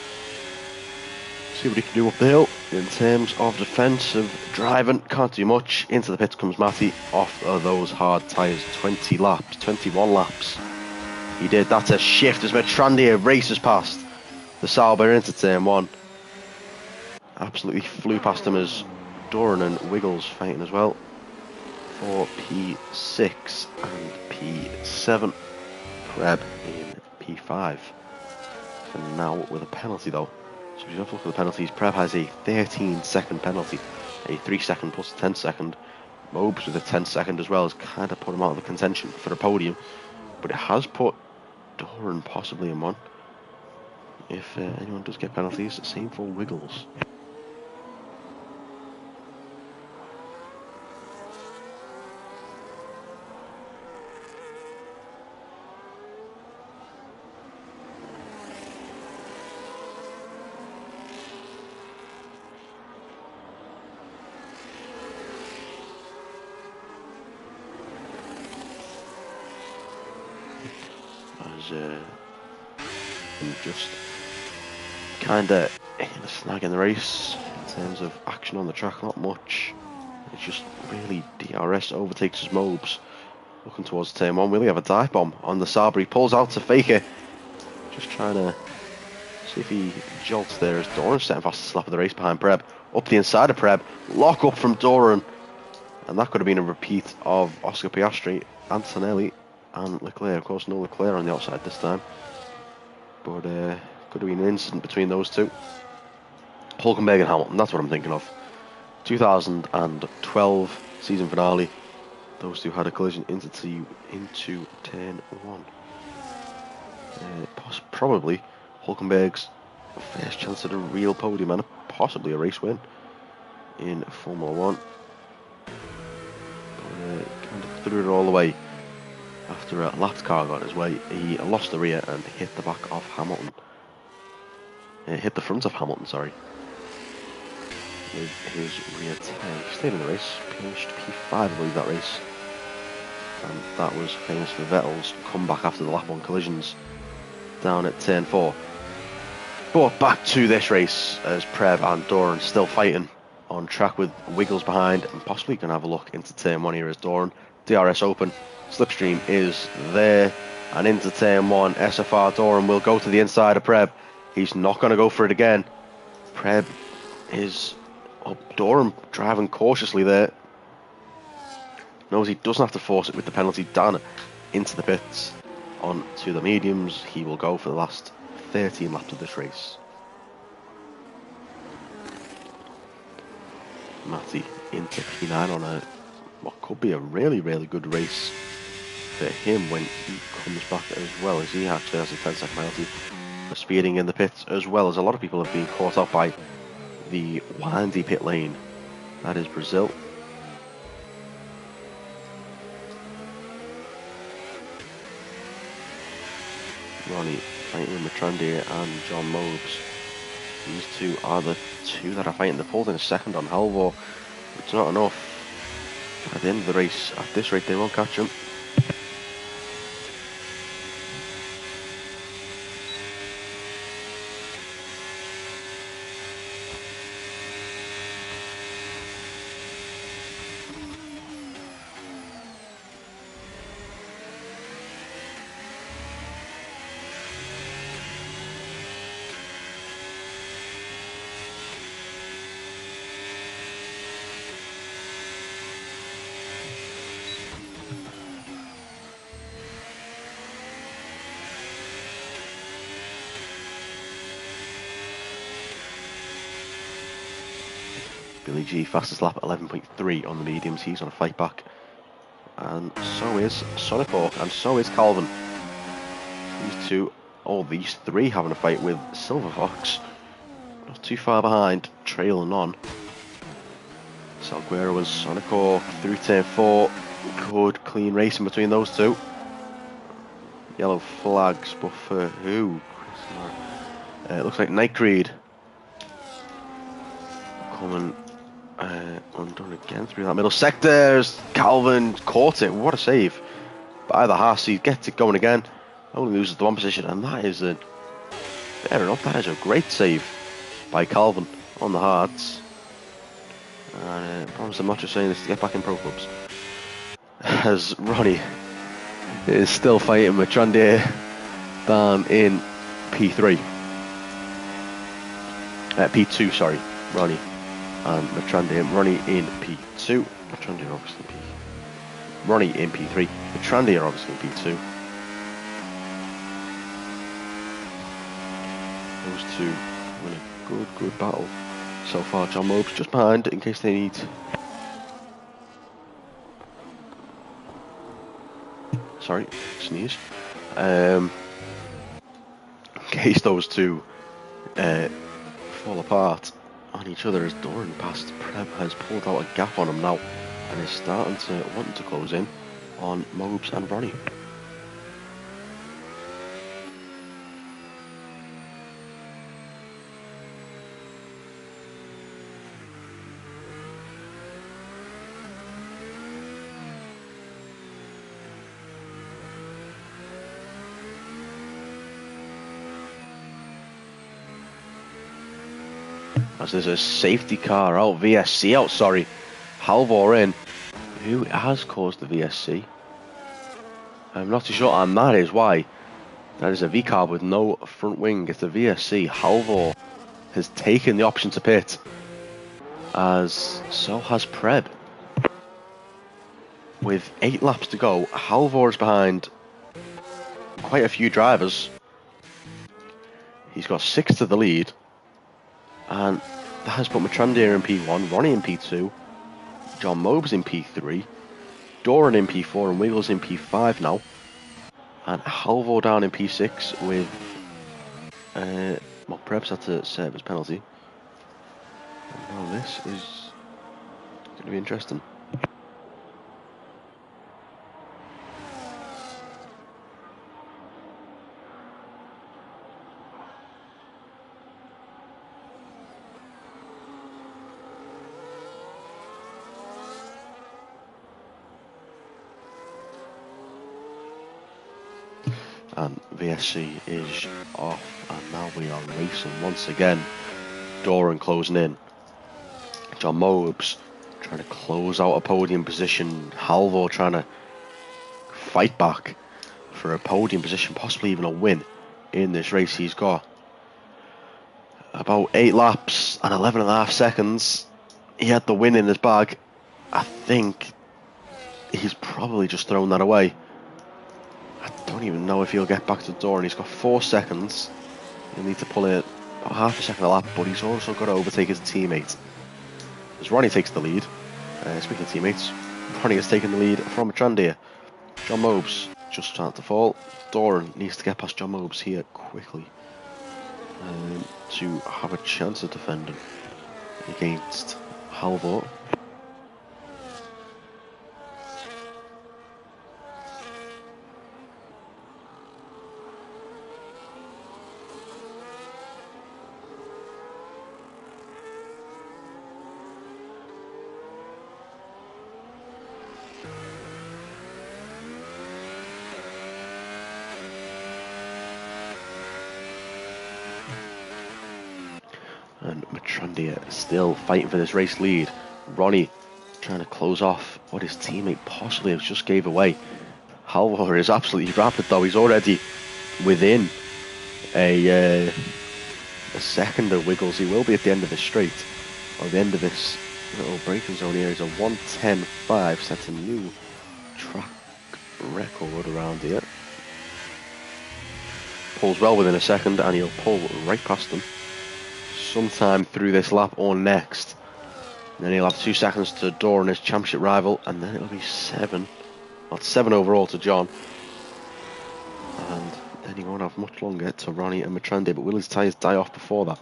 See what he can do up the hill in terms of defensive driving. Can't do much. Into the pits comes Matty off of those hard tyres. 21 laps. He did. That's a shift as Matrandia races past the Sauber into turn 1. Absolutely flew past him as Doran and Wiggles fighting as well for P6 and P7. Preb in P5 for now with a penalty though. So if you have to look at the penalties, Preb has a 13-second penalty, a 3-second plus a 10-second. Mobes with a 10-second as well has kind of put him out of the contention for the podium, but it has put Doran possibly in one. If anyone does get penalties, same for Wiggles. Just kind of in a snag in the race in terms of action on the track, not much. It's just really DRS overtakes his Mobes. Looking towards turn 1, will he have a dive bomb on the Sauber? He pulls out to fake it. Just trying to see if he jolts there as Doran setting fast to slap of the race behind Preb. Up the inside of Preb, lock up from Doran. And that could have been a repeat of Oscar Piastri, Antonelli and Leclerc. Of course, no Leclerc on the outside this time. But could have been an incident between those two. Hulkenberg and Hamilton, that's what I'm thinking of. 2012 season finale. Those two had a collision into turn 1. Probably Hulkenberg's first chance at a real podium and possibly a race win in Formula 1. Kind of threw it all away after a lapped car got his way. He lost the rear and hit the back of Hamilton. Hit the front of Hamilton, sorry. With his rear tyre. He stayed in the race, finished P5 I believe that race. And that was famous for Vettel's comeback after the lap 1 collisions down at turn 4. But back to this race as Preb and Doran still fighting on track with Wiggles behind, and possibly going to have a look into turn 1 here as Doran. DRS open, slipstream is there, and into turn 1, SFR Doran will go to the inside of Preb. He's not going to go for it again. Preb is up. Doran driving cautiously there. Knows he doesn't have to force it with the penalty down into the pits. On to the mediums, he will go for the last 13 laps of this race. Matty into P9 on what could be a really good race for him when he comes back, as well as he actually has a 10-second penalty for speeding in the pits, as well as a lot of people have been caught up by the windy pit lane. That is Brazil. Ronnie fighting with Matrandir and John Mobes. These two are the two that are fighting. They're pulled in a second on Halvor. It's not enough. At the end of the race, at this rate, they won't catch him. Billy G, fastest lap 11.3 on the mediums. He's on a fight back. And so is Sonic Hawk, and so is Calvin. These three having a fight with Silver Fox. Not too far behind, trailing on. Salguero and Sonic Hawk through turn 4. Good, clean racing between those two. Yellow flags, but for who? It looks like Nightcreed coming undone again through that middle sector. Calvin caught it. What a save by the Haas. He gets it going again. Only loses the 1 position, and that is fair enough. That is a great save by Calvin on the hards. And I promise I'm not just saying this to get back in pro clubs. As Ronnie is still fighting with Trandir down in P3. P2, sorry. Ronnie and Matrandir. Ronnie in P2. Matrandir obviously P. Ronnie in P3. Matrandir obviously in P2. Those two win a good battle so far. John Mobes just behind in case they need. Sorry, sneeze. In case those two fall apart on each other, as Doran past Preb has pulled out a gap on him now and is starting to want to close in on Mobes and Ronnie. As there's a safety car out, VSC out, sorry. Halvor in, who has caused the VSC. I'm not too sure, and that is why. That is a V-carb with no front wing. It's a VSC. Halvor has taken the option to pit, as so has Preb. With 8 laps to go, Halvor is behind quite a few drivers. He's got 6 to the lead. And that has put Matrandir in P1, Ronnie in P2, John Mobes in P3, Doran in P4 and Wiggles in P5 now. And Halvor down in P6 with... well, Prebz had to serve his penalty. And now this is going to be interesting. And VSC is off, and now we are racing once again. Doran closing in. John Mobes trying to close out a podium position. Halvor trying to fight back for a podium position, possibly even a win in this race. He's got about 8 laps and 11.5 seconds. He had the win in his bag. I think he's probably just thrown that away. I don't even know if he'll get back to Doran. He's got 4 seconds. He'll need to pull it about half a second a lap, but he's also got to overtake his teammate. As Ronnie takes the lead. Speaking of teammates, Ronnie has taken the lead from Trandia. John Mobes just starting to fall. Doran needs to get past John Mobes here quickly to have a chance of defending against Halvor. And Matrandia still fighting for this race lead. Ronnie trying to close off what his teammate possibly has just gave away. Halvor is absolutely rapid though. He's already within a second of Wiggles. He will be at the end of this straight, or the end of this little braking zone here. Is a 1:10.5, sets a new track record around here. Pulls well within a second, and he'll pull right past them sometime through this lap or next. And then he'll have 2 seconds to Doran, his championship rival, and then it'll be 7. Well, 7 overall to John. And then he won't have much longer to Ronnie and Matrandia, but will his tyres die off before that?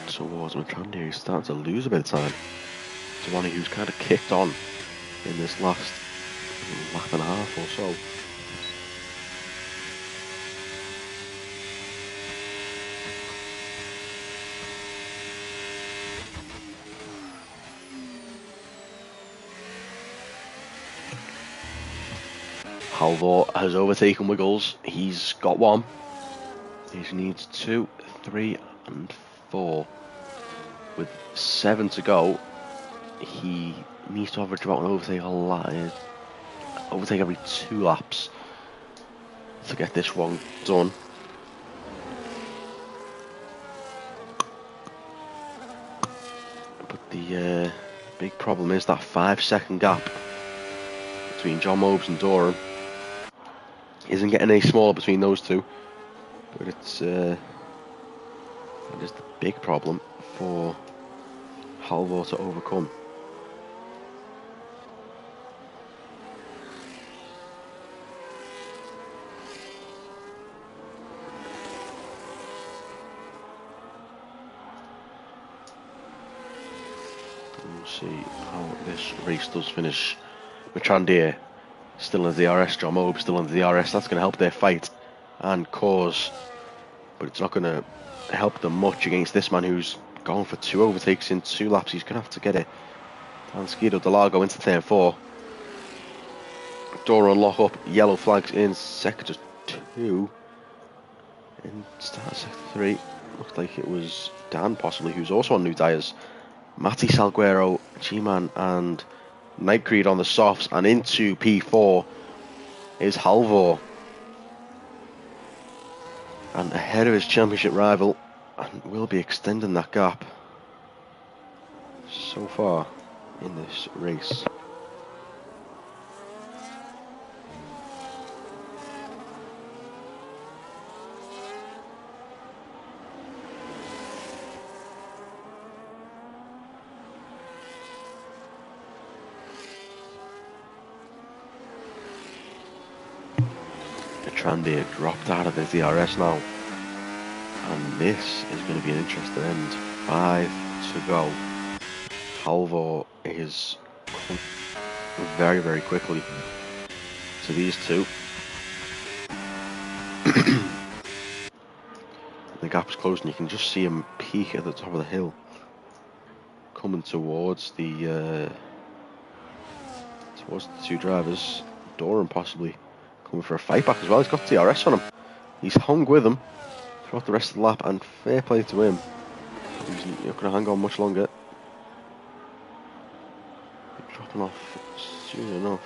Towards Matrandia, he's starting to lose a bit of time to Ronnie, who's kind of kicked on in this last lap and a half or so. Halvor has overtaken Wiggles. He's got 1. He needs 2, 3 and 4. With 7 to go, he needs to average about an overtake a lot. Overtake every 2 laps to get this one done. But the big problem is that 5-second gap between John Mobes and Doran isn't getting any smaller between those two. But it's that is the big problem for Halvor to overcome. We'll see how this race does finish. Matrandia still in the DRS, John Mobes still in the DRS. That's going to help their fight and cause, but it's not going to help them much against this man who's going for 2 overtakes in 2 laps. He's going to have to get it. Danskido Delago into turn 4. Doran lock up. Yellow flags in sector 2. In start of sector 3. Looked like it was Dan possibly, who's also on new tyres. Mati Salguero, G-Man and Nightcreed on the softs. And into P4 is Halvor. and ahead of his championship rival, and will be extending that gap so far in this race. Trandia dropped out of the DRS now, and this is going to be an interesting end. 5 to go. Halvor is very, very quickly to these two. The gap's closing. You can just see him peak at the top of the hill, coming towards the two drivers. Doran possibly coming for a fight back as well. He's got DRS on him. He's hung with him throughout the rest of the lap, and fair play to him. He's not going to hang on much longer. Dropping off soon enough.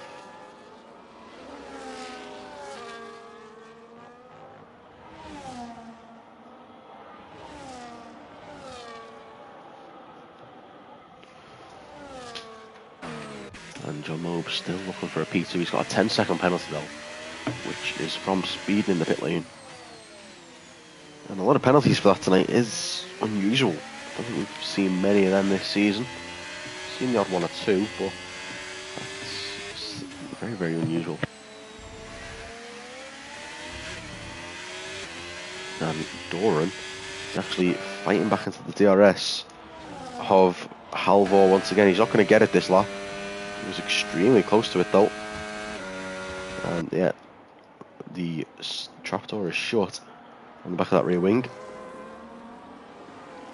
And John Mobe still looking for a P2. He's got a 10-second penalty though, which is from speeding in the pit lane. And a lot of penalties for that tonight is unusual. I don't think we've seen many of them this season. Seen the odd one or two, but that's very, very unusual. And Doran is actually fighting back into the DRS of Halvor once again. He's not going to get it this lap. He was extremely close to it though. And yeah, the trapdoor is shut on the back of that rear wing.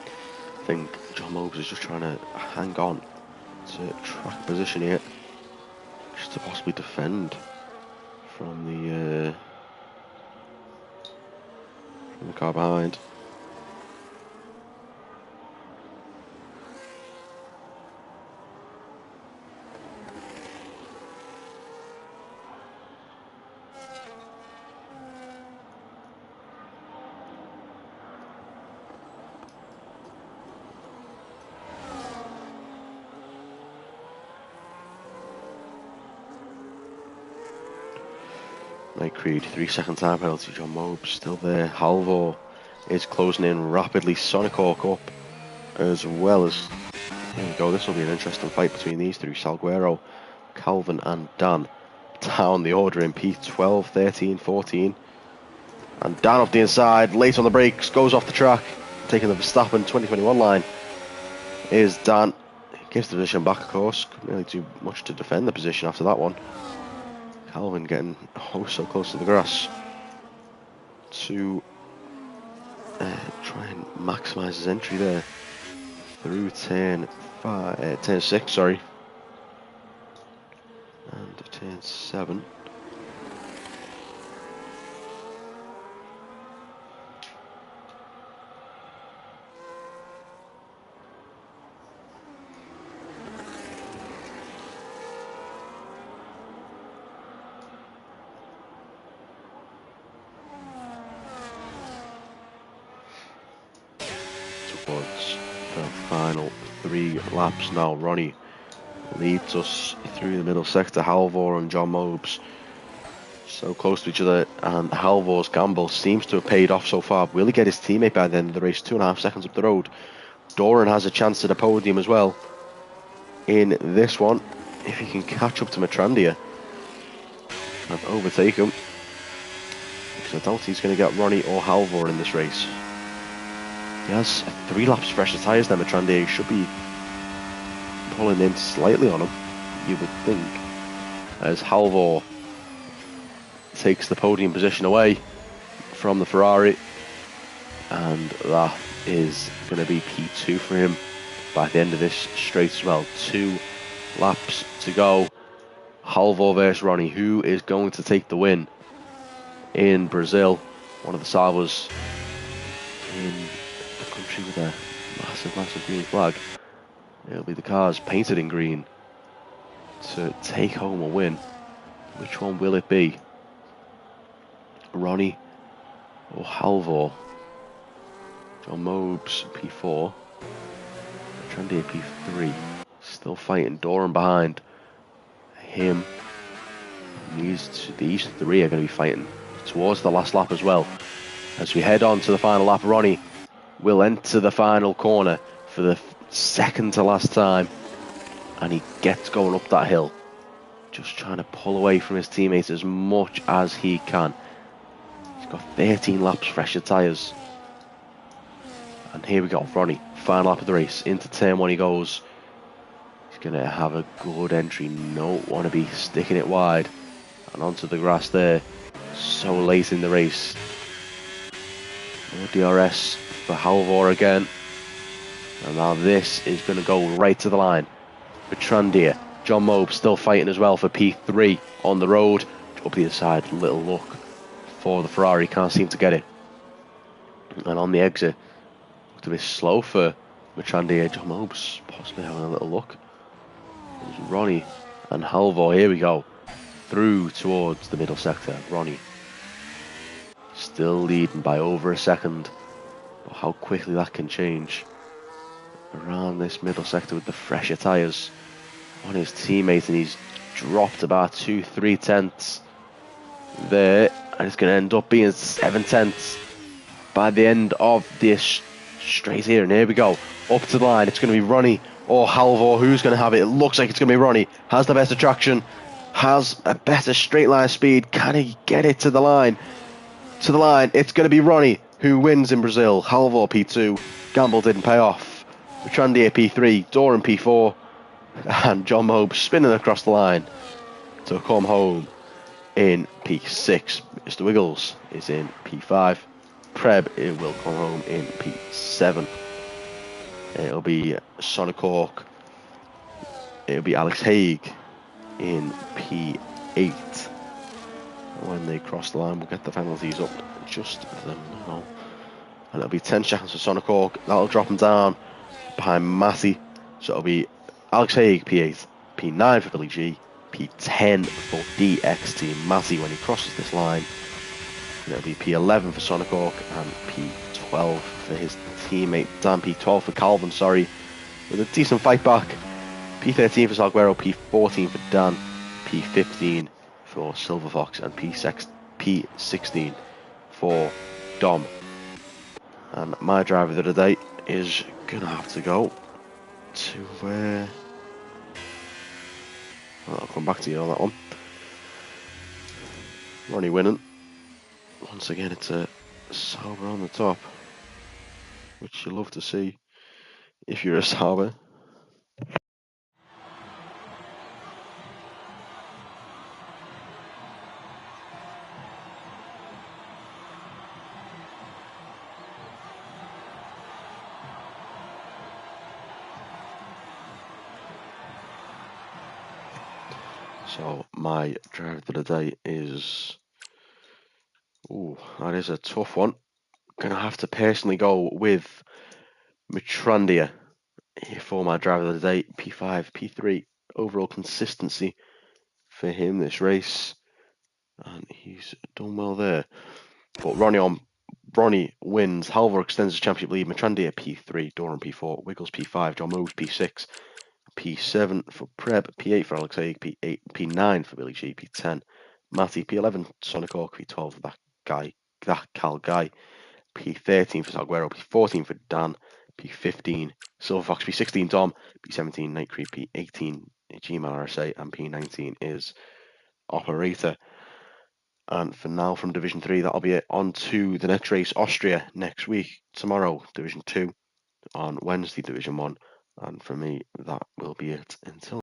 I think John Mobes is just trying to hang on to track position here, just to possibly defend from the car behind. Night Creed, 3-second time penalty. John Mobe still there. Halvor is closing in rapidly. Sonic Hawk up as well as. There we go. This will be an interesting fight between these three. Salguero, Calvin, and Dan down the order in P12, 13, 14. And Dan off the inside, late on the brakes, goes off the track, taking the Verstappen 2021 line. Is Dan. Gives the position back, of course. Couldn't really do much to defend the position after that one. Calvin getting so close to the grass to try and maximise his entry there through turn 6, sorry, and turn 7. Towards the final 3 laps now. Ronnie leads us through the middle sector. Halvor and John Mobes so close to each other, and Halvor's gamble seems to have paid off so far. Will he get his teammate by the end of the race? 2.5 seconds up the road. Doran has a chance at a podium as well in this one, if he can catch up to Matrandia and overtake him, because I doubt he's going to get Ronnie or Halvor in this race. He has 3 laps fresher tyres than Matrandia. He should be pulling in slightly on him, you would think, as Halvor takes the podium position away from the Ferrari, and that is going to be P2 for him by the end of this straight as well. 2 laps to go. Halvor versus Ronnie. Who is going to take the win in Brazil? One of the Salvos in the country with a massive green flag. It'll be the cars painted in green to take home a win. Which one will it be? Ronnie or Halvor. John Mobes P4. Trendy P3. Still fighting. Doran behind him. These three are going to be fighting towards the last lap as well. As we head on to the final lap, Ronnie will enter the final corner for the second to last time. And he gets going up that hill. Just trying to pull away from his teammates as much as he can. He's got 13 laps fresher tyres. And here we go, Ronnie, final lap of the race. Into turn one he goes. He's going to have a good entry. No, want to be sticking it wide. And onto the grass there. So late in the race. No DRS for Halvor again. And now this is going to go right to the line. Bertrandia. John Mobe still fighting as well for P3 on the road. Up the other side, little look for the Ferrari. Can't seem to get it. And on the exit, looked a bit slow for Bertrandia. John Mobe's possibly having a little look. There's Ronnie and Halvor. Here we go. Through towards the middle sector. Ronnie still leading by over a second. But how quickly that can change. Around this middle sector with the fresher tyres on his teammate, and he's dropped about 2-3 tenths there, and it's going to end up being 7 tenths by the end of this straight here. And here we go, up to the line. It's going to be Ronnie or Halvor. Who's going to have it? It looks like it's going to be Ronnie. Has the better traction, has a better straight line speed. Can he get it to the line? To the line, it's going to be Ronnie who wins in Brazil. Halvor P2, gamble didn't pay off. Bertrandia P3, Doran P4, and John Mobe spinning across the line to come home in P6. Mr. Wiggles is in P5. Preb, it will come home in P7. It'll be Sonic Hawk. It'll be Alex Haig in P8. When they cross the line, we'll get the penalties up just then now. And it'll be 10 seconds for Sonic Hawk. That'll drop him down behind Matty. So it'll be Alex Haig P8, P9 for Billy G, P10 for DXT Matty when he crosses this line. And it'll be P11 for Sonic Hawk and P12 for his teammate Dan. P12 for Calvin, sorry, with a decent fight back. P13 for Salguero, P14 for Dan, P15 for Silver Fox, and P16 for Dom. And my driver of the day is gonna have to go to where I'll come back to you on that one. Ronnie winning. Once again, it's a Sauber on the top, which you love to see if you're a Sauber. So my driver of the day is, that is a tough one. Gonna have to personally go with Bertrandia for my driver of the day. P5, P3, overall consistency for him this race, and he's done well there. But Ronnie wins. Halvor extends his championship lead. Bertrandia P3, Doran P4, Wiggles P5, John Moves P6, P7 for Preb, P8 for Alex Haig, P8, P9 for Billy G, P10, Matty, P11 Sonic Hawk, P12 for that Cal Guy, P13 for Salguero, P14 for Dan, P15 Silver Fox, P16 Dom, P17 Night Creep, P18 Gmail RSA, and P19 is Operator. And for now, from Division 3, that'll be it. On to the next race, Austria, next week. Tomorrow, Division 2. On Wednesday, Division 1. And for me, that will be it until